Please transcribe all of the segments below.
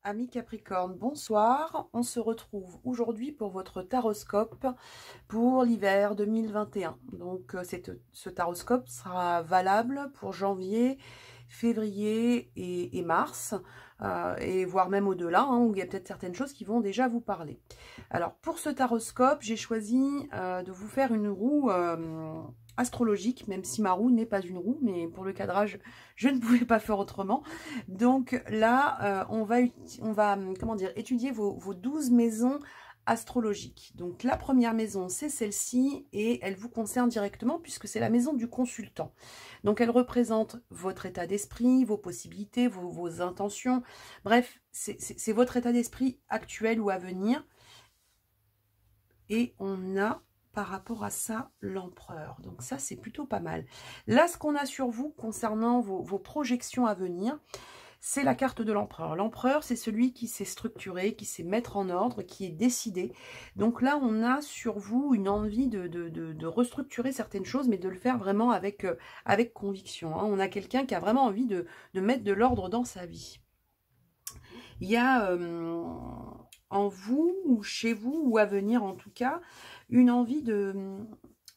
Amis Capricorne, bonsoir. On se retrouve aujourd'hui pour votre taroscope pour l'hiver 2021. Donc ce taroscope sera valable pour janvier, février et mars, et voire même au-delà, hein, où il y a peut-être certaines choses qui vont déjà vous parler. Alors pour ce taroscope, j'ai choisi de vous faire une roue astrologique, même si ma roue n'est pas une roue, mais pour le cadrage, je ne pouvais pas faire autrement. Donc là, on va comment dire, étudier vos 12 maisons astrologiques. Donc la première maison, c'est celle-ci, et elle vous concerne directement puisque c'est la maison du consultant. Donc elle représente votre état d'esprit, vos possibilités, vos intentions. Bref, c'est votre état d'esprit actuel ou à venir. Et on a par rapport à ça l'empereur. Donc ça, c'est plutôt pas mal. Là, ce qu'on a sur vous concernant vos projections à venir, c'est la carte de l'empereur. L'empereur, c'est celui qui sait structurer, qui sait mettre en ordre, qui est décidé. Donc là, on a sur vous une envie de restructurer certaines choses, mais de le faire vraiment avec conviction, hein. On a quelqu'un qui a vraiment envie de mettre de l'ordre dans sa vie. Il y a en vous, ou chez vous, ou à venir en tout cas, une envie de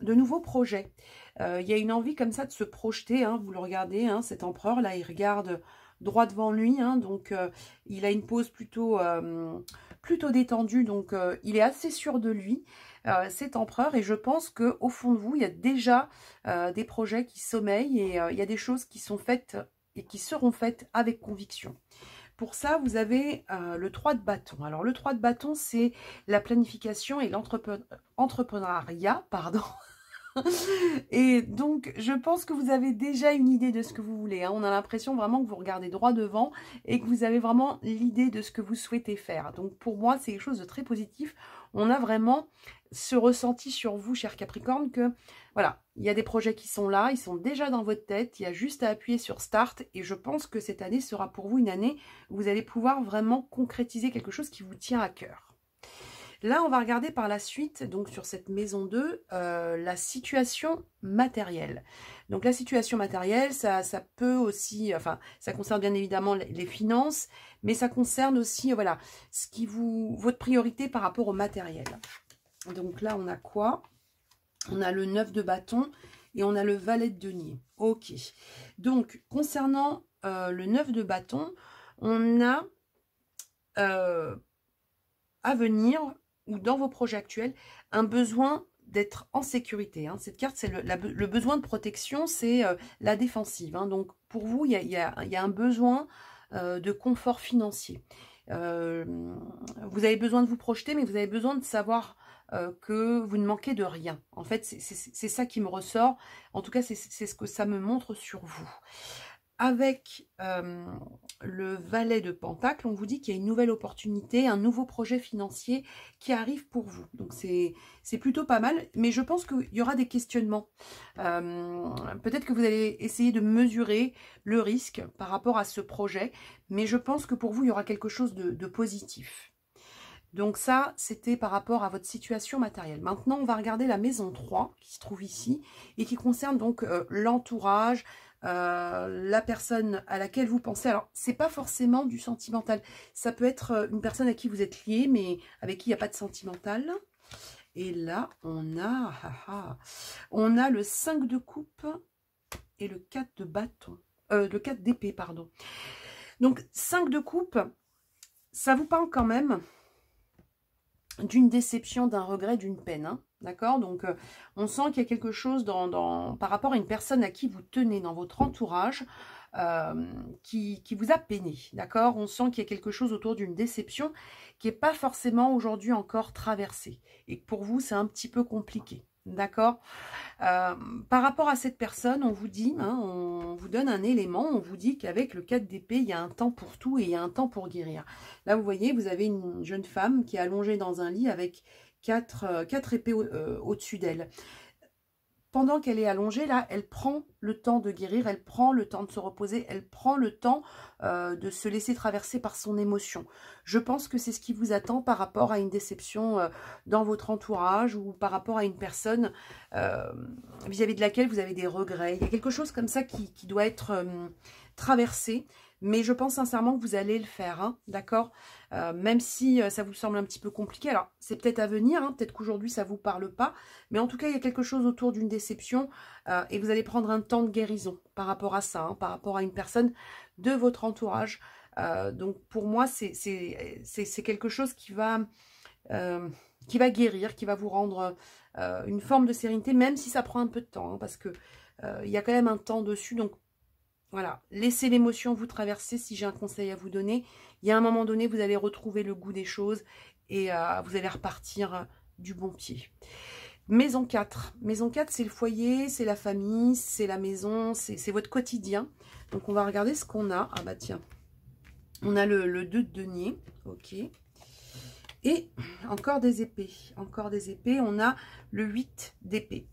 nouveaux projets. Il y a une envie comme ça de se projeter, hein. Vous le regardez, hein, cet empereur là, il regarde droit devant lui, hein, donc il a une pose plutôt détendue, donc il est assez sûr de lui, cet empereur, et je pense que au fond de vous, il y a déjà des projets qui sommeillent, et il y a des choses qui sont faites et qui seront faites avec conviction. Pour ça, vous avez le 3 de bâton. Alors, le 3 de bâton, c'est la planification et l'entrepreneuriat, pardon. Et donc, je pense que vous avez déjà une idée de ce que vous voulez, hein. On a l'impression vraiment que vous regardez droit devant et que vous avez vraiment l'idée de ce que vous souhaitez faire. Donc, pour moi, c'est quelque chose de très positif. On a vraiment ce ressenti sur vous, cher Capricorne, que voilà, il y a des projets qui sont là, ils sont déjà dans votre tête, il y a juste à appuyer sur Start, et je pense que cette année sera pour vous une année où vous allez pouvoir vraiment concrétiser quelque chose qui vous tient à cœur. Là, on va regarder par la suite, donc sur cette maison 2, la situation matérielle. Donc la situation matérielle, ça peut aussi, enfin, ça concerne bien évidemment les finances, mais ça concerne aussi, voilà, votre priorité par rapport au matériel. Donc là, on a quoi? On a le 9 de bâton et on a le valet de denier. Ok. Donc, concernant le 9 de bâton, on a à venir, ou dans vos projets actuels, un besoin d'être en sécurité, hein. Cette carte, c'est le besoin de protection, c'est la défensive, hein. Donc, pour vous, il y a un besoin de confort financier. Vous avez besoin de vous projeter, mais vous avez besoin de savoir que vous ne manquez de rien. En fait, c'est ça qui me ressort. En tout cas, c'est ce que ça me montre sur vous. Avec le valet de Pentacle, on vous dit qu'il y a une nouvelle opportunité, un nouveau projet financier qui arrive pour vous. Donc c'est plutôt pas mal, mais je pense qu'il y aura des questionnements. Peut-être que vous allez essayer de mesurer le risque par rapport à ce projet, mais je pense que pour vous, il y aura quelque chose de positif. Donc ça, c'était par rapport à votre situation matérielle. Maintenant, on va regarder la maison 3 qui se trouve ici et qui concerne donc l'entourage, la personne à laquelle vous pensez. Alors, c'est pas forcément du sentimental. Ça peut être une personne à qui vous êtes lié, mais avec qui il n'y a pas de sentimental. Et là, on a le 5 de coupe et le 4 de bâton. Le 4 d'épée, pardon. Donc, 5 de coupe, ça vous parle quand même d'une déception, d'un regret, d'une peine, hein, d'accord? Donc, on sent qu'il y a quelque chose par rapport à une personne à qui vous tenez dans votre entourage, qui vous a peiné, d'accord? On sent qu'il y a quelque chose autour d'une déception qui n'est pas forcément aujourd'hui encore traversée, et que pour vous, c'est un petit peu compliqué, d'accord? Par rapport à cette personne, on vous dit, hein, on vous donne un élément, on vous dit qu'avec le 4 d'épée, il y a un temps pour tout et il y a un temps pour guérir. Là, vous voyez, vous avez une jeune femme qui est allongée dans un lit avec quatre épées au-dessus d'elle. Pendant qu'elle est allongée, là, elle prend le temps de guérir, elle prend le temps de se reposer, elle prend le temps de se laisser traverser par son émotion. Je pense que c'est ce qui vous attend par rapport à une déception dans votre entourage, ou par rapport à une personne vis-à-vis de laquelle vous avez des regrets. Il y a quelque chose comme ça qui doit être traversé Mais je pense sincèrement que vous allez le faire, hein, d'accord? Même si ça vous semble un petit peu compliqué. Alors, c'est peut-être à venir, hein, peut-être qu'aujourd'hui, ça ne vous parle pas. Mais en tout cas, il y a quelque chose autour d'une déception. Et vous allez prendre un temps de guérison par rapport à ça, hein, par rapport à une personne de votre entourage. Donc, pour moi, c'est quelque chose qui va guérir, qui va vous rendre une forme de sérénité, même si ça prend un peu de temps, hein, parce que il y a quand même un temps dessus. Donc, voilà, laissez l'émotion vous traverser si j'ai un conseil à vous donner. Il y a un moment donné, vous allez retrouver le goût des choses et vous allez repartir du bon pied. Maison 4. Maison 4, c'est le foyer, c'est la famille, c'est la maison, c'est votre quotidien. Donc, on va regarder ce qu'on a. Ah bah tiens, on a le 2 de denier, ok. Et encore des épées. Encore des épées, on a le 8 d'épée.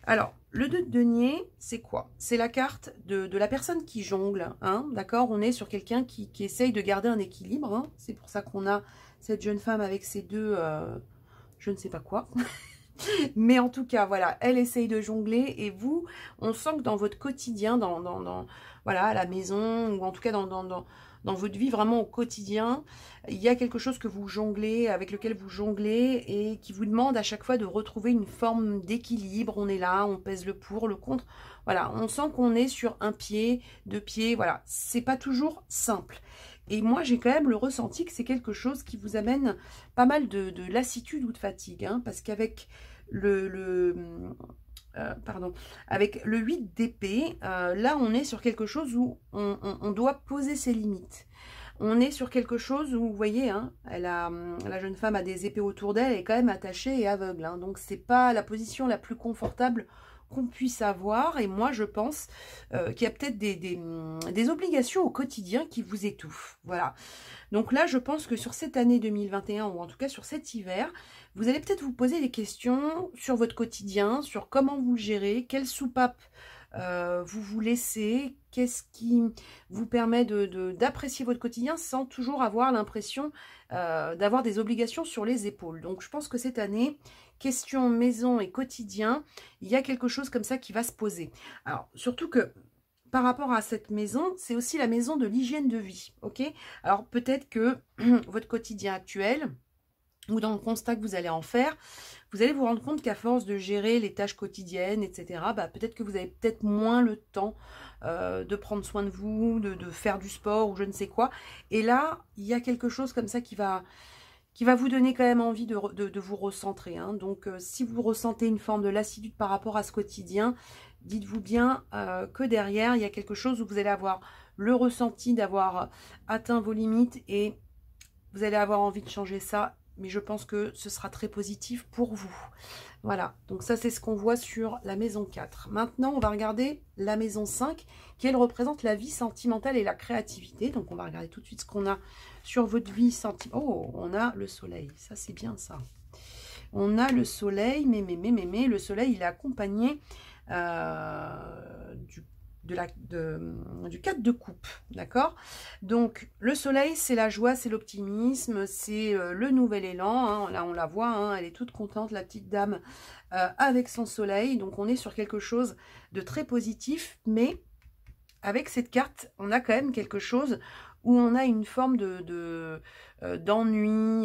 Alors, le 2 de denier, c'est quoi? C'est la carte de la personne qui jongle, hein, d'accord? On est sur quelqu'un qui essaye de garder un équilibre, hein. C'est pour ça qu'on a cette jeune femme avec ses deux, je ne sais pas quoi. Mais en tout cas, voilà, elle essaye de jongler et vous, on sent que dans votre quotidien, voilà, à la maison, ou en tout cas dans votre vie vraiment au quotidien, il y a quelque chose que vous jonglez, avec lequel vous jonglez et qui vous demande à chaque fois de retrouver une forme d'équilibre. On est là, on pèse le pour, le contre. Voilà, on sent qu'on est sur un pied, deux pieds, voilà. C'est pas toujours simple. Et moi, j'ai quand même le ressenti que c'est quelque chose qui vous amène pas mal de lassitude ou de fatigue, hein, parce qu'avec avec le 8 d'épée, là, on est sur quelque chose où on doit poser ses limites. On est sur quelque chose où, vous voyez, hein, la jeune femme a des épées autour d'elle, elle est quand même attachée et aveugle. Hein, donc, c'est pas la position la plus confortable qu'on puisse avoir. Et moi, je pense qu'il y a peut-être des obligations au quotidien qui vous étouffent. Voilà. Donc là, je pense que sur cette année 2021, ou en tout cas sur cet hiver, vous allez peut-être vous poser des questions sur votre quotidien, sur comment vous le gérez, quelle soupape vous vous laissez, qu'est-ce qui vous permet d'apprécier votre quotidien sans toujours avoir l'impression d'avoir des obligations sur les épaules. Donc je pense que cette année, question maison et quotidien, il y a quelque chose comme ça qui va se poser. Alors surtout que par rapport à cette maison, c'est aussi la maison de l'hygiène de vie, ok? Alors peut-être que votre quotidien actuel, ou dans le constat que vous allez en faire, vous allez vous rendre compte qu'à force de gérer les tâches quotidiennes, etc., bah, peut-être que vous avez peut-être moins le temps de prendre soin de vous, de faire du sport ou je ne sais quoi. Et là, il y a quelque chose comme ça qui va vous donner quand même envie de vous recentrer. Hein. Donc, si vous ressentez une forme de lassitude par rapport à ce quotidien, dites-vous bien que derrière, il y a quelque chose où vous allez avoir le ressenti d'avoir atteint vos limites et vous allez avoir envie de changer ça. Mais je pense que ce sera très positif pour vous. Voilà, donc ça c'est ce qu'on voit sur la maison 4. Maintenant, on va regarder la maison 5, qui elle représente la vie sentimentale et la créativité. Donc on va regarder tout de suite ce qu'on a sur votre vie sentimentale. Oh, on a le soleil, ça c'est bien ça. On a le soleil, mais le soleil il est accompagné du 4 de coupe, d'accord? Donc, le soleil, c'est la joie, c'est l'optimisme, c'est le nouvel élan, hein. Là, on la voit, hein, elle est toute contente, la petite dame, avec son soleil. Donc, on est sur quelque chose de très positif, mais avec cette carte, on a quand même quelque chose où on a une forme d'ennui,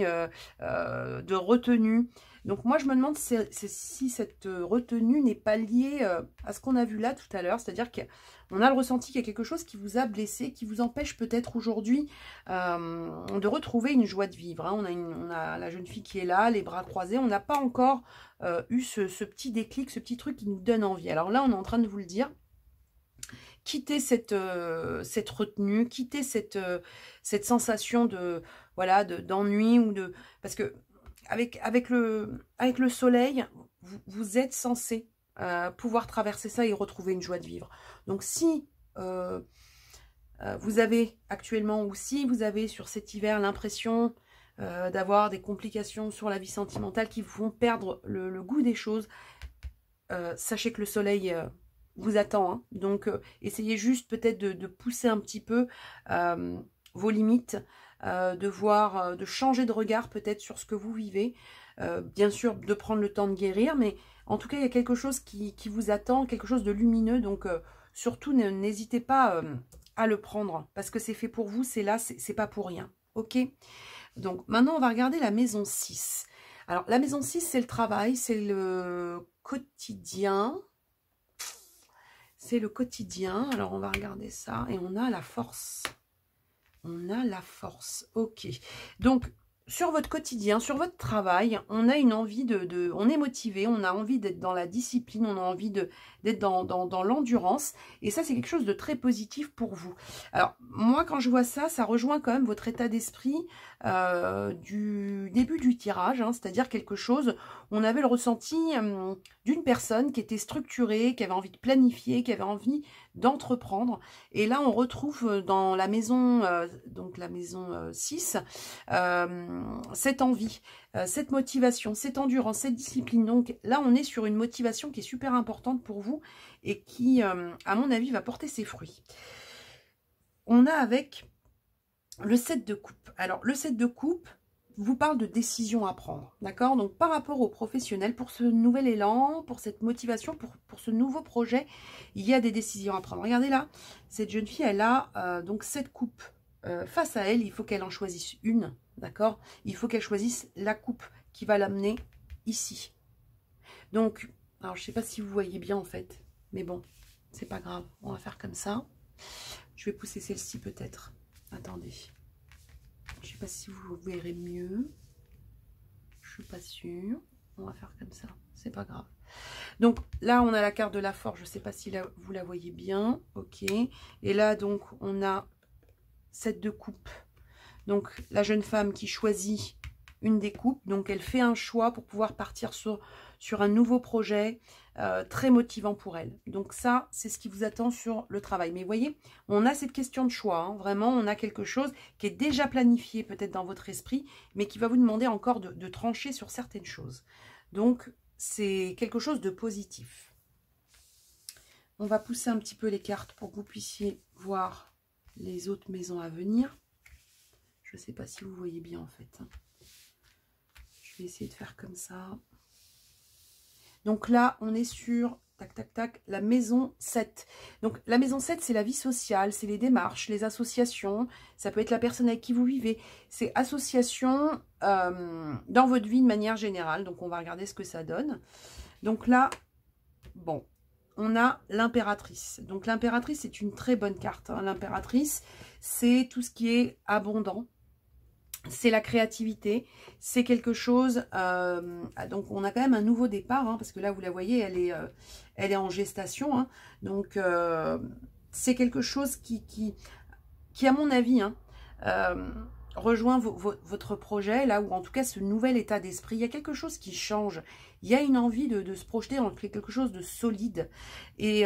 de retenue. Donc moi, je me demande si cette retenue n'est pas liée à ce qu'on a vu là tout à l'heure. C'est-à-dire qu'on a le ressenti qu'il y a quelque chose qui vous a blessé, qui vous empêche peut-être aujourd'hui de retrouver une joie de vivre. Hein. On a la jeune fille qui est là, les bras croisés. On n'a pas encore eu ce petit déclic, ce petit truc qui nous donne envie. Alors là, on est en train de vous le dire. Quittez cette retenue, quittez cette sensation d'ennui ou de... Parce que avec le soleil, vous êtes censé pouvoir traverser ça et retrouver une joie de vivre. Donc si vous avez actuellement ou si vous avez sur cet hiver l'impression d'avoir des complications sur la vie sentimentale qui vous font perdre le goût des choses, sachez que le soleil vous attend. Hein. Donc essayez juste peut-être de pousser un petit peu vos limites, de changer de regard peut-être sur ce que vous vivez. Bien sûr, de prendre le temps de guérir, mais en tout cas, il y a quelque chose qui vous attend, quelque chose de lumineux. Donc, surtout, n'hésitez pas à le prendre parce que c'est fait pour vous, c'est là, c'est pas pour rien. Ok? Donc, maintenant, on va regarder la maison 6. Alors, la maison 6, c'est le travail, c'est le quotidien. C'est le quotidien. Alors, on va regarder ça. Et on a la force. On a la force. Ok. Donc, sur votre quotidien, sur votre travail, on a une envie on est motivé, on a envie d'être dans la discipline, on a envie d'être dans l'endurance. Et ça, c'est quelque chose de très positif pour vous. Alors, moi, quand je vois ça, ça rejoint quand même votre état d'esprit du début du tirage. Hein, c'est-à-dire quelque chose, on avait le ressenti d'une personne qui était structurée, qui avait envie de planifier, qui avait envie d'entreprendre. Et là, on retrouve dans la maison, donc la maison 6, cette envie, cette motivation, cette endurance, cette discipline. Donc là, on est sur une motivation qui est super importante pour vous et qui, à mon avis, va porter ses fruits. On a avec le 7 de coupe. Alors, le 7 de coupe vous parle de décision à prendre, d'accord? Donc, par rapport aux professionnels, pour ce nouvel élan, pour cette motivation, pour ce nouveau projet, il y a des décisions à prendre. Regardez là, cette jeune fille, elle a donc 7 coupes face à elle. Il faut qu'elle en choisisse une, d'accord? Il faut qu'elle choisisse la coupe qui va l'amener ici. Donc, alors, je ne sais pas si vous voyez bien, en fait, mais bon, c'est pas grave. On va faire comme ça. Je vais pousser celle-ci, peut-être. Attendez. Je ne sais pas si vous verrez mieux. Je suis pas sûre. On va faire comme ça. C'est pas grave. Donc là, on a la carte de la force. Je ne sais pas si vous la voyez bien. Ok. Et là, donc, on a 7 de coupe. Donc, la jeune femme qui choisit une des coupes. Donc, elle fait un choix pour pouvoir partir sur un nouveau projet très motivant pour elle. Donc ça, c'est ce qui vous attend sur le travail. Mais vous voyez, on a cette question de choix. Hein. Vraiment, on a quelque chose qui est déjà planifié peut-être dans votre esprit, mais qui va vous demander encore de trancher sur certaines choses. Donc, c'est quelque chose de positif. On va pousser un petit peu les cartes pour que vous puissiez voir les autres maisons à venir. Je ne sais pas si vous voyez bien en fait. Je vais essayer de faire comme ça. Donc là, on est sur, tac, tac, tac, la maison 7. Donc la maison 7, c'est la vie sociale, c'est les démarches, les associations. Ça peut être la personne avec qui vous vivez. C'est association dans votre vie de manière générale. Donc on va regarder ce que ça donne. Donc là, bon, on a l'impératrice. Donc l'impératrice, c'est une très bonne carte. Hein. L'impératrice, c'est tout ce qui est abondant. C'est la créativité, c'est quelque chose, donc on a quand même un nouveau départ, hein, parce que là vous la voyez, elle est en gestation, hein, donc c'est quelque chose qui à mon avis, hein, rejoint votre projet, là où en tout cas ce nouvel état d'esprit, il y a quelque chose qui change, il y a une envie de se projeter dans quelque chose de solide, et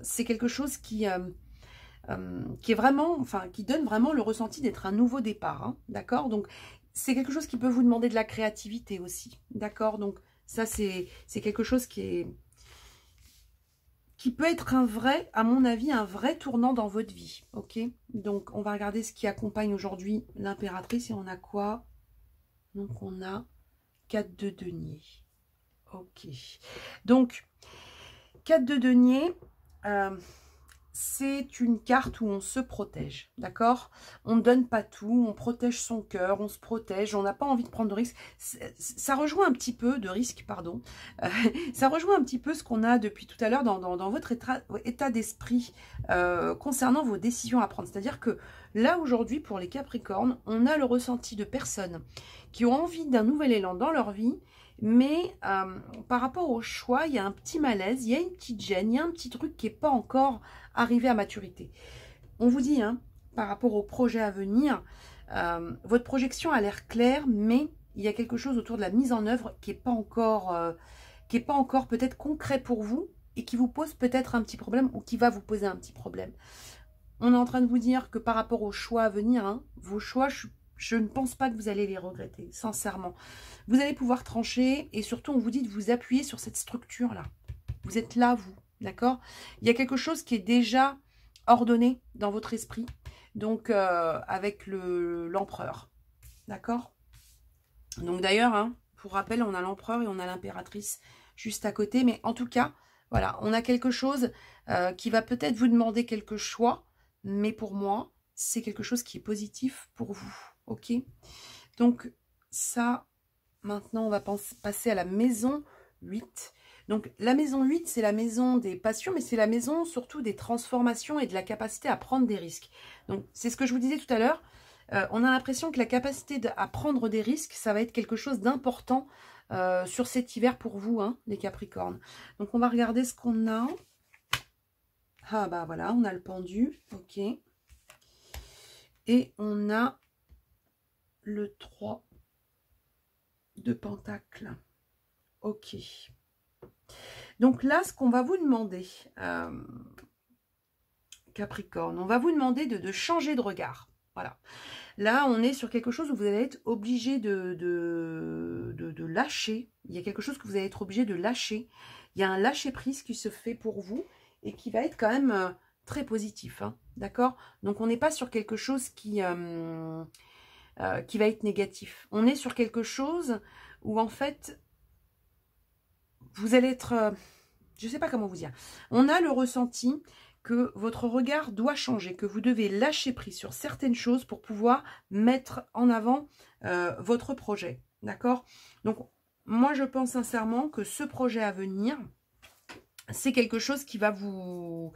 c'est quelque chose qui est vraiment, enfin, qui donne vraiment le ressenti d'être un nouveau départ, hein, d'accord? Donc, c'est quelque chose qui peut vous demander de la créativité aussi, d'accord? Donc, ça, c'est quelque chose qui peut être un vrai, à mon avis, un vrai tournant dans votre vie, ok? Donc, on va regarder ce qui accompagne aujourd'hui l'impératrice, et on a quoi? Donc, on a 4 de denier, ok. Donc, 4 de denier, c'est une carte où on se protège, d'accord? On ne donne pas tout, on protège son cœur, on se protège, on n'a pas envie de prendre de risques. Ça rejoint un petit peu de risque, pardon. Ça rejoint un petit peu ce qu'on a depuis tout à l'heure dans votre état d'esprit concernant vos décisions à prendre. C'est-à-dire que là, aujourd'hui, pour les Capricornes, on a le ressenti de personnes qui ont envie d'un nouvel élan dans leur vie, mais par rapport au choix, il y a un petit malaise, il y a une petite gêne, il y a un petit truc qui n'est pas encore arrivé à maturité. On vous dit, hein, par rapport au projet à venir, votre projection a l'air claire, mais il y a quelque chose autour de la mise en œuvre qui n'est pas encore, peut-être concret pour vous et qui vous pose peut-être un petit problème ou qui va vous poser un petit problème. On est en train de vous dire que par rapport aux choix à venir, hein, vos choix, je ne pense pas que vous allez les regretter, sincèrement. Vous allez pouvoir trancher et surtout, on vous dit de vous appuyer sur cette structure-là. Vous êtes là, vous, d'accord? Il y a quelque chose qui est déjà ordonné dans votre esprit, donc avec l'empereur, d'accord? Donc d'ailleurs, hein, pour rappel, on a l'empereur et on a l'impératrice juste à côté, mais en tout cas, voilà, on a quelque chose qui va peut-être vous demander quelques choix, mais pour moi, c'est quelque chose qui est positif pour vous, ok? Donc, ça, maintenant, on va passer à la maison 8. Donc, la maison 8, c'est la maison des passions, mais c'est la maison surtout des transformations et de la capacité à prendre des risques. Donc, c'est ce que je vous disais tout à l'heure. On a l'impression que la capacité à prendre des risques, ça va être quelque chose d'important sur cet hiver pour vous, hein, les Capricornes. Donc, on va regarder ce qu'on a. Ah, bah voilà, on a le pendu, ok. Et on a le 3 de Pentacle. Ok. Donc là, ce qu'on va vous demander, Capricorne, on va vous demander de changer de regard. Voilà. Là, on est sur quelque chose où vous allez être obligé de lâcher. Il y a quelque chose que vous allez être obligé de lâcher. Il y a un lâcher-prise qui se fait pour vous et qui va être quand même très positif. Hein, d'accord? Donc, on n'est pas sur quelque chose qui va être négatif. On est sur quelque chose où, en fait, vous allez être... je ne sais pas comment vous dire. On a le ressenti que votre regard doit changer, que vous devez lâcher prise sur certaines choses pour pouvoir mettre en avant votre projet. D'accord? Donc, moi, je pense sincèrement que ce projet à venir, c'est quelque chose qui va vous...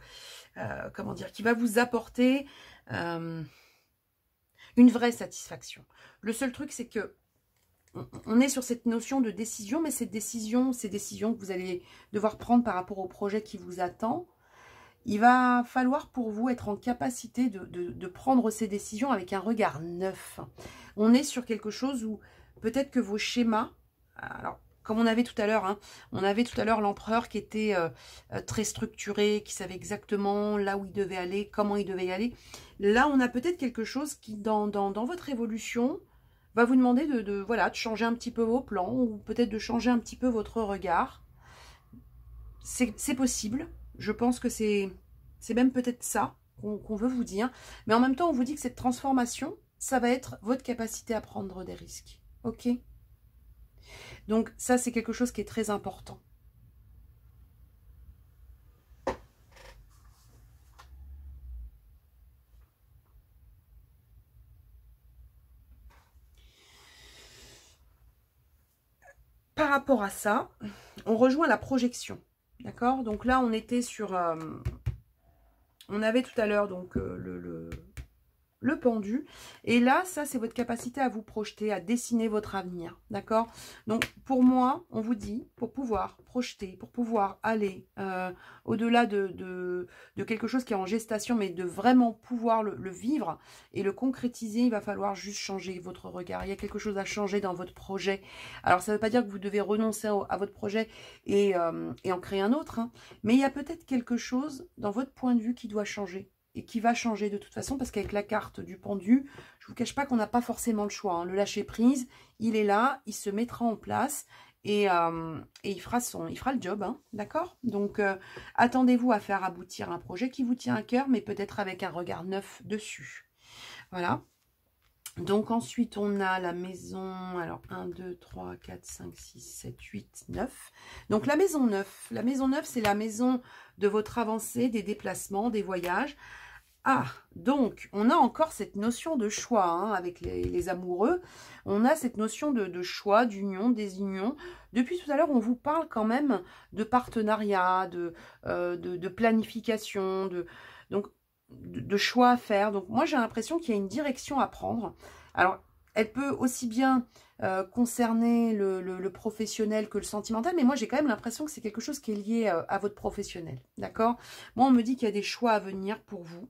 comment dire? Qui va vous apporter une vraie satisfaction. Le seul truc, c'est que on est sur cette notion de décision, mais ces décisions que vous allez devoir prendre par rapport au projet qui vous attend, il va falloir pour vous être en capacité de prendre ces décisions avec un regard neuf. On est sur quelque chose où peut-être que vos schémas, alors comme on avait tout à l'heure, hein, on avait tout à l'heure l'empereur qui était très structuré, qui savait exactement là où il devait aller, comment il devait y aller. Là, on a peut-être quelque chose qui, dans votre évolution, va vous demander voilà, de changer un petit peu vos plans ou peut-être de changer un petit peu votre regard. C'est possible. Je pense que c'est même peut-être ça qu'on veut vous dire. Mais en même temps, on vous dit que cette transformation, ça va être votre capacité à prendre des risques. Ok? Donc ça, c'est quelque chose qui est très important. Par rapport à ça, on rejoint la projection. D'accord? Donc là, on était sur... on avait tout à l'heure donc le pendu. Et là, ça, c'est votre capacité à vous projeter, à dessiner votre avenir. D'accord? Donc, pour moi, on vous dit, pour pouvoir projeter, pour pouvoir aller au-delà de quelque chose qui est en gestation, mais de vraiment pouvoir le vivre et le concrétiser, il va falloir juste changer votre regard. Il y a quelque chose à changer dans votre projet. Alors, ça ne veut pas dire que vous devez renoncer à votre projet et en créer un autre, hein, mais il y a peut-être quelque chose dans votre point de vue qui doit changer. Et qui va changer de toute façon, parce qu'avec la carte du pendu, je ne vous cache pas qu'on n'a pas forcément le choix. Hein. Le lâcher-prise, il est là, il se mettra en place et il fera le job, hein, d'accord? Donc, attendez-vous à faire aboutir un projet qui vous tient à cœur, mais peut-être avec un regard neuf dessus. Voilà. Donc, ensuite, on a la maison, alors 1, 2, 3, 4, 5, 6, 7, 8, 9. Donc, la maison 9. La maison 9, c'est la maison de votre avancée, des déplacements, des voyages. Ah, donc, on a encore cette notion de choix hein, avec les amoureux. On a cette notion de choix, d'union, des unions. Depuis tout à l'heure, on vous parle quand même de partenariat, de planification, de choix à faire. Donc, moi, j'ai l'impression qu'il y a une direction à prendre. Alors, elle peut aussi bien concerner le professionnel que le sentimental, mais moi, j'ai quand même l'impression que c'est quelque chose qui est lié à votre professionnel, d'accord? Moi, on me dit qu'il y a des choix à venir pour vous.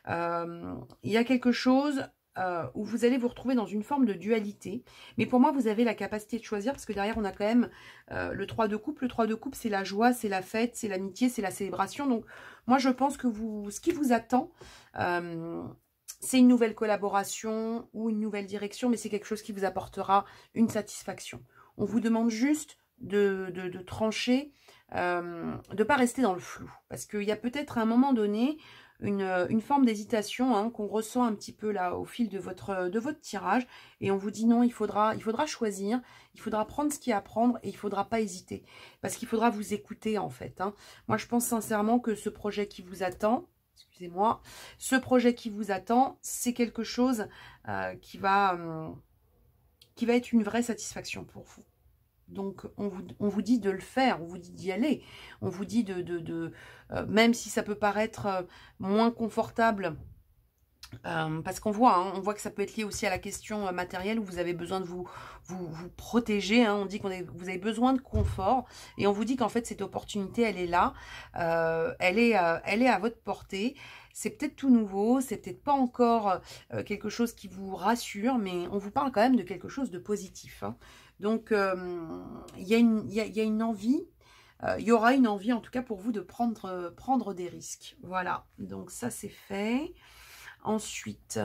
Il y a quelque chose où vous allez vous retrouver dans une forme de dualité, mais pour moi, vous avez la capacité de choisir, parce que derrière, on a quand même le 3 de coupe. Le 3 de coupe, c'est la joie, c'est la fête, c'est l'amitié, c'est la célébration. Donc, moi, je pense que ce qui vous attend... c'est une nouvelle collaboration ou une nouvelle direction, mais c'est quelque chose qui vous apportera une satisfaction. On vous demande juste de trancher, de ne pas rester dans le flou. Parce qu'il y a peut-être à un moment donné une forme d'hésitation hein, qu'on ressent un petit peu là au fil de votre tirage. Et on vous dit non, il faudra choisir, il faudra prendre ce qu'il y a à prendre et il ne faudra pas hésiter. Parce qu'il faudra vous écouter en fait. Hein. Moi, je pense sincèrement que ce projet qui vous attend, excusez-moi, ce projet qui vous attend, c'est quelque chose qui va être une vraie satisfaction pour vous. Donc, on vous dit de le faire, on vous dit d'y aller, on vous dit même si ça peut paraître moins confortable, parce qu'on voit, hein, on voit que ça peut être lié aussi à la question matérielle où vous avez besoin de vous protéger. Hein, on dit vous avez besoin de confort et on vous dit qu'en fait cette opportunité elle est là, elle est à votre portée. C'est peut-être tout nouveau, c'est peut-être pas encore quelque chose qui vous rassure, mais on vous parle quand même de quelque chose de positif. Hein. Donc il y a une envie. Il y aura une envie en tout cas pour vous de prendre des risques. Voilà, donc ça c'est fait. Ensuite,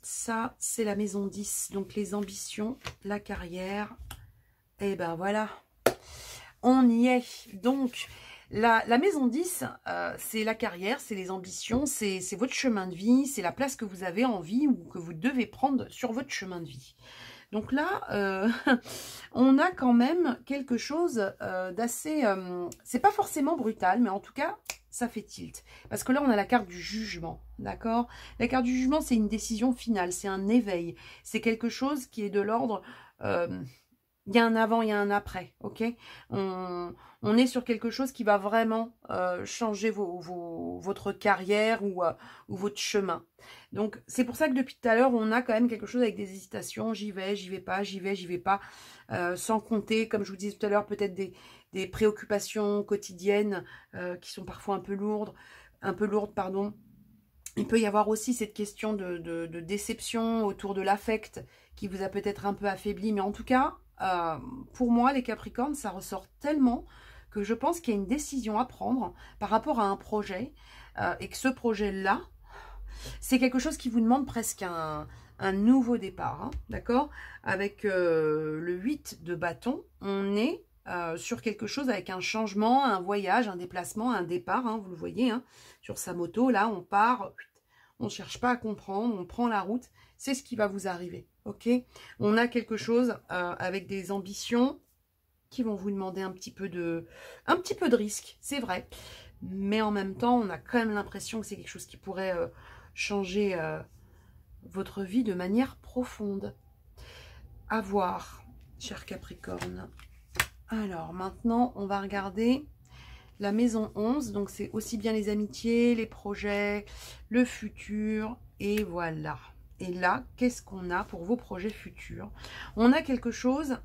ça, c'est la maison 10. Donc, les ambitions, la carrière. Et ben voilà, on y est. Donc, la maison 10, c'est la carrière, c'est les ambitions, c'est votre chemin de vie, c'est la place que vous avez en vie ou que vous devez prendre sur votre chemin de vie. Donc là, on a quand même quelque chose d'assez... c'est pas forcément brutal, mais en tout cas, ça fait tilt. Parce que là, on a la carte du jugement, d'accord? La carte du jugement, c'est une décision finale, c'est un éveil. C'est quelque chose qui est de l'ordre... il y a un avant, il y a un après, ok? On est sur quelque chose qui va vraiment changer votre carrière ou votre chemin. Donc, c'est pour ça que depuis tout à l'heure, on a quand même quelque chose avec des hésitations. J'y vais pas, j'y vais pas. Sans compter, comme je vous disais tout à l'heure, peut-être des préoccupations quotidiennes qui sont parfois un peu lourdes, pardon. Il peut y avoir aussi cette question de déception autour de l'affect qui vous a peut-être un peu affaibli. Mais en tout cas, pour moi, les Capricornes, ça ressort tellement que je pense qu'il y a une décision à prendre par rapport à un projet et que ce projet-là, c'est quelque chose qui vous demande presque un nouveau départ, hein, d'accord? Avec le 8 de bâton, on est sur quelque chose avec un changement, un voyage, un déplacement, un départ, hein, vous le voyez, hein, sur sa moto, là, on part, on ne cherche pas à comprendre, on prend la route, c'est ce qui va vous arriver, ok? On a quelque chose avec des ambitions qui vont vous demander un petit peu de risque, c'est vrai, mais en même temps, on a quand même l'impression que c'est quelque chose qui pourrait changer votre vie de manière profonde. À voir, cher Capricorne. Alors, maintenant, on va regarder la maison 11. Donc, c'est aussi bien les amitiés, les projets, le futur. Et voilà. Et là, qu'est-ce qu'on a pour vos projets futurs? On a quelque chose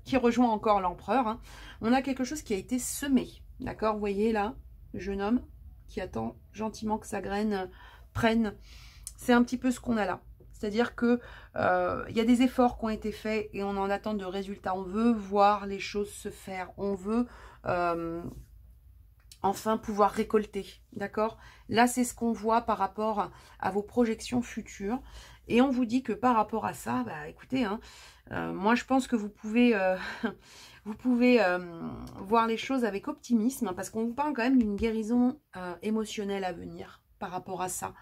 qui rejoint encore l'empereur. Hein. On a quelque chose qui a été semé. D'accord? Vous voyez là, le jeune homme qui attend gentiment que sa graine prenne. C'est un petit peu ce qu'on a là. C'est-à-dire que y a des efforts qui ont été faits et on en attend de résultats. On veut voir les choses se faire. On veut enfin pouvoir récolter. D'accord? Là, c'est ce qu'on voit par rapport à vos projections futures. Et on vous dit que par rapport à ça, bah écoutez, hein, moi je pense que vous pouvez, voir les choses avec optimisme parce qu'on vous parle quand même d'une guérison émotionnelle à venir par rapport à ça.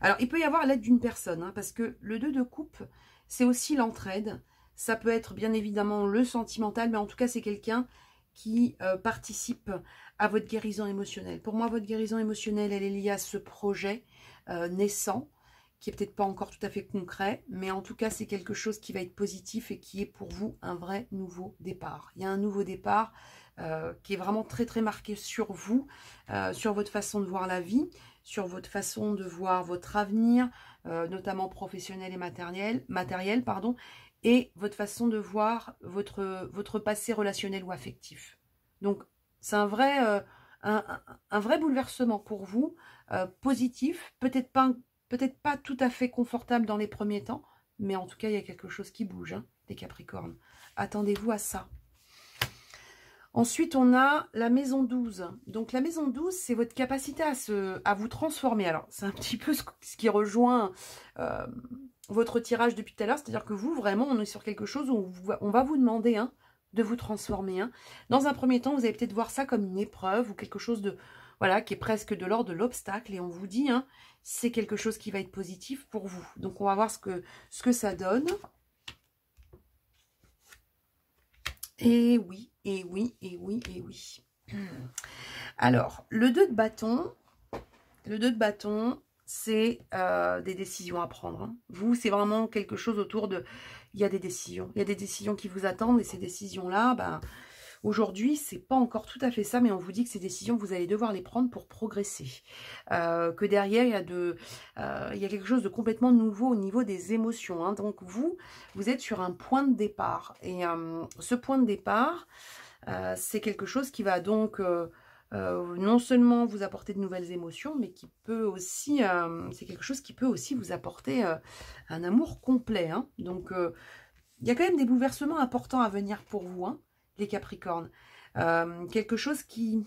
Alors, il peut y avoir l'aide d'une personne, hein, parce que le 2 de coupe, c'est aussi l'entraide. Ça peut être bien évidemment le sentimental, mais en tout cas, c'est quelqu'un qui participe à votre guérison émotionnelle. Pour moi, votre guérison émotionnelle, elle est liée à ce projet naissant, qui est peut-être pas encore tout à fait concret, mais en tout cas, c'est quelque chose qui va être positif et qui est pour vous un vrai nouveau départ. Il y a un nouveau départ qui est vraiment très très marqué sur vous, sur votre façon de voir la vie, sur votre façon de voir votre avenir, notamment professionnel et matériel, pardon, et votre façon de voir votre passé relationnel ou affectif. Donc, c'est un vrai bouleversement pour vous, positif, peut-être pas tout à fait confortable dans les premiers temps, mais en tout cas, il y a quelque chose qui bouge, hein, les Capricornes. Attendez-vous à ça. Ensuite, on a la maison 12. Donc, la maison 12, c'est votre capacité à vous transformer. Alors, c'est un petit peu ce qui rejoint votre tirage depuis tout à l'heure. C'est-à-dire que vous, vraiment, on est sur quelque chose où on va vous demander hein, de vous transformer. Hein. Dans un premier temps, vous allez peut-être voir ça comme une épreuve ou quelque chose de voilà qui est presque de l'ordre de l'obstacle. Et on vous dit, hein, c'est quelque chose qui va être positif pour vous. Donc, on va voir ce que ça donne. Et oui, et oui, et oui, et oui. Alors, le 2 de bâton, Le 2 de bâton, c'est des décisions à prendre. Hein. Vous, c'est vraiment quelque chose autour de... Il y a des décisions. Il y a des décisions qui vous attendent. Et ces décisions-là, ben, aujourd'hui, c'est pas encore tout à fait ça. Mais on vous dit que ces décisions, vous allez devoir les prendre pour progresser. Que derrière, il y a quelque chose de complètement nouveau au niveau des émotions. Hein. Donc, vous êtes sur un point de départ. Et ce point de départ, c'est quelque chose qui va donc... non seulement vous apporter de nouvelles émotions, mais qui peut aussi, c'est quelque chose qui peut aussi vous apporter un amour complet. Hein. Donc, il y a quand même des bouleversements importants à venir pour vous, hein, les Capricornes. Quelque chose qui...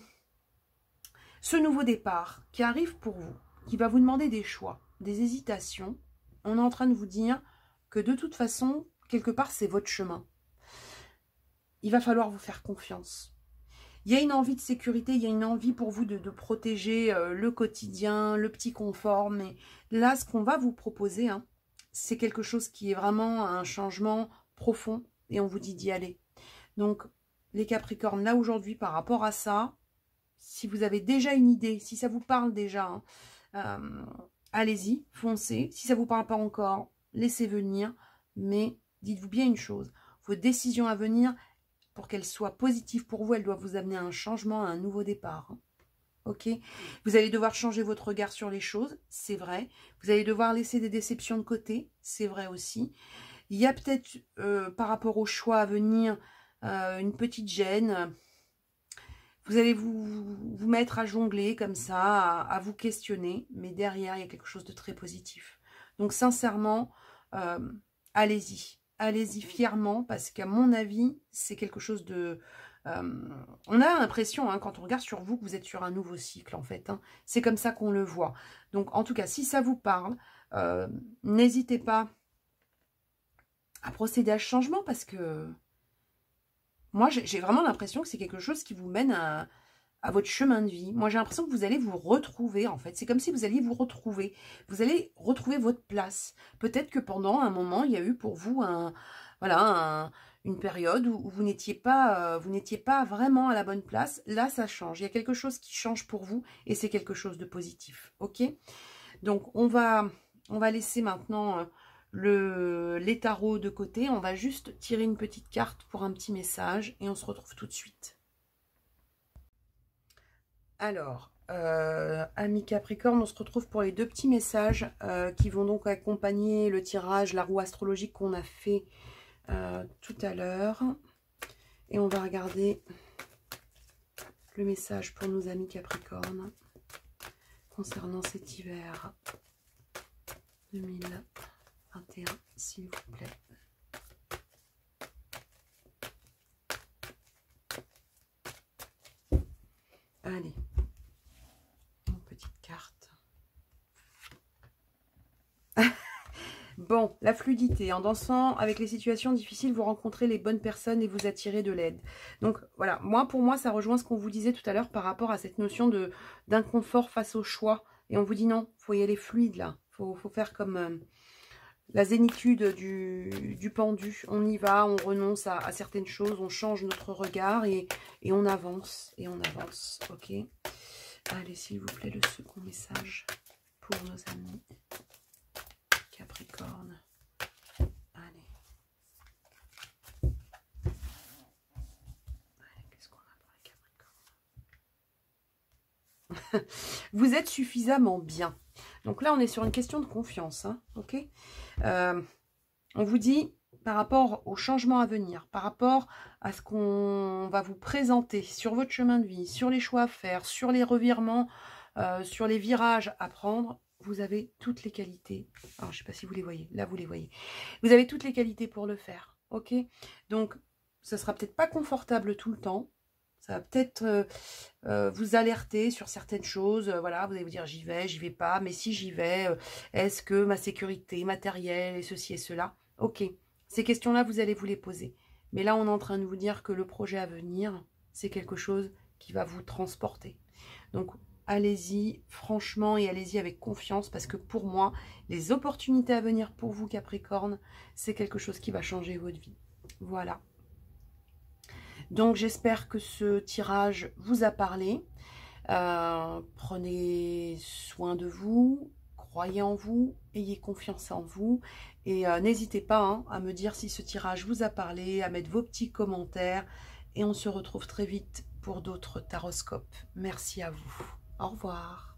Ce nouveau départ qui arrive pour vous, qui va vous demander des choix, des hésitations, on est en train de vous dire que de toute façon, quelque part, c'est votre chemin. Il va falloir vous faire confiance. Il y a une envie de sécurité, il y a une envie pour vous de protéger le quotidien, le petit confort. Mais là, ce qu'on va vous proposer, hein, c'est quelque chose qui est vraiment un changement profond. Et on vous dit d'y aller. Donc, les Capricornes, là aujourd'hui, par rapport à ça, si vous avez déjà une idée, si ça vous parle déjà, hein, allez-y, foncez. Si ça ne vous parle pas encore, laissez venir. Mais dites-vous bien une chose, vos décisions à venir... Pour qu'elle soit positive pour vous, elle doit vous amener à un changement, à un nouveau départ. Hein. Ok? Vous allez devoir changer votre regard sur les choses, c'est vrai. Vous allez devoir laisser des déceptions de côté, c'est vrai aussi. Il y a peut-être, par rapport au choix à venir, une petite gêne. Vous allez vous mettre à jongler comme ça, à vous questionner. Mais derrière, il y a quelque chose de très positif. Donc, sincèrement, allez-y. Allez-y fièrement, parce qu'à mon avis, c'est quelque chose de... on a l'impression, hein, quand on regarde sur vous, que vous êtes sur un nouveau cycle, en fait. Hein. C'est comme ça qu'on le voit. Donc, en tout cas, si ça vous parle, n'hésitez pas à procéder à ce changement, parce que moi, j'ai vraiment l'impression que c'est quelque chose qui vous mène à votre chemin de vie. Moi, j'ai l'impression que vous allez vous retrouver, en fait. C'est comme si vous alliez vous retrouver. Vous allez retrouver votre place. Peut-être que pendant un moment, il y a eu pour vous une période où vous n'étiez pas vraiment à la bonne place. Là, ça change. Il y a quelque chose qui change pour vous et c'est quelque chose de positif. Ok? Donc, on va laisser maintenant les tarots de côté. On va juste tirer une petite carte pour un petit message et on se retrouve tout de suite. Alors, amis Capricorne, on se retrouve pour les deux petits messages qui vont donc accompagner le tirage, la roue astrologique qu'on a fait tout à l'heure. Et on va regarder le message pour nos amis Capricorne concernant cet hiver 2021, s'il vous plaît. Allez, une petite carte. Bon, la fluidité. En dansant avec les situations difficiles, vous rencontrez les bonnes personnes et vous attirez de l'aide. Donc voilà, pour moi, ça rejoint ce qu'on vous disait tout à l'heure par rapport à cette notion d'inconfort face au choix. Et on vous dit non, il faut y aller fluide là. Faut faire comme la zénitude du pendu. On y va, on renonce à certaines choses, on change notre regard et on avance. Et on avance, ok? Allez, s'il vous plaît, le second message pour nos amis Capricorne. Allez. Qu'est-ce qu'on a pour les Capricornes? Vous êtes suffisamment bien. Donc là, on est sur une question de confiance, hein, ok? On vous dit, par rapport au changement à venir, par rapport à ce qu'on va vous présenter sur votre chemin de vie, sur les choix à faire, sur les revirements, sur les virages à prendre, vous avez toutes les qualités. Alors, je ne sais pas si vous les voyez. Là, vous les voyez. Vous avez toutes les qualités pour le faire. Ok? Donc, ce ne sera peut-être pas confortable tout le temps. Ça va peut-être vous alerter sur certaines choses. Voilà, vous allez vous dire, j'y vais pas. Mais si j'y vais, est-ce que ma sécurité matérielle et ceci et cela? Ok. Ces questions-là, vous allez vous les poser. Mais là, on est en train de vous dire que le projet à venir, c'est quelque chose qui va vous transporter. Donc, allez-y franchement et allez-y avec confiance parce que pour moi, les opportunités à venir pour vous, Capricorne, c'est quelque chose qui va changer votre vie. Voilà. Donc, j'espère que ce tirage vous a parlé. Prenez soin de vous, croyez en vous, ayez confiance en vous. Et n'hésitez pas hein, à me dire si ce tirage vous a parlé, à mettre vos petits commentaires. Et on se retrouve très vite pour d'autres taroscopes. Merci à vous. Au revoir.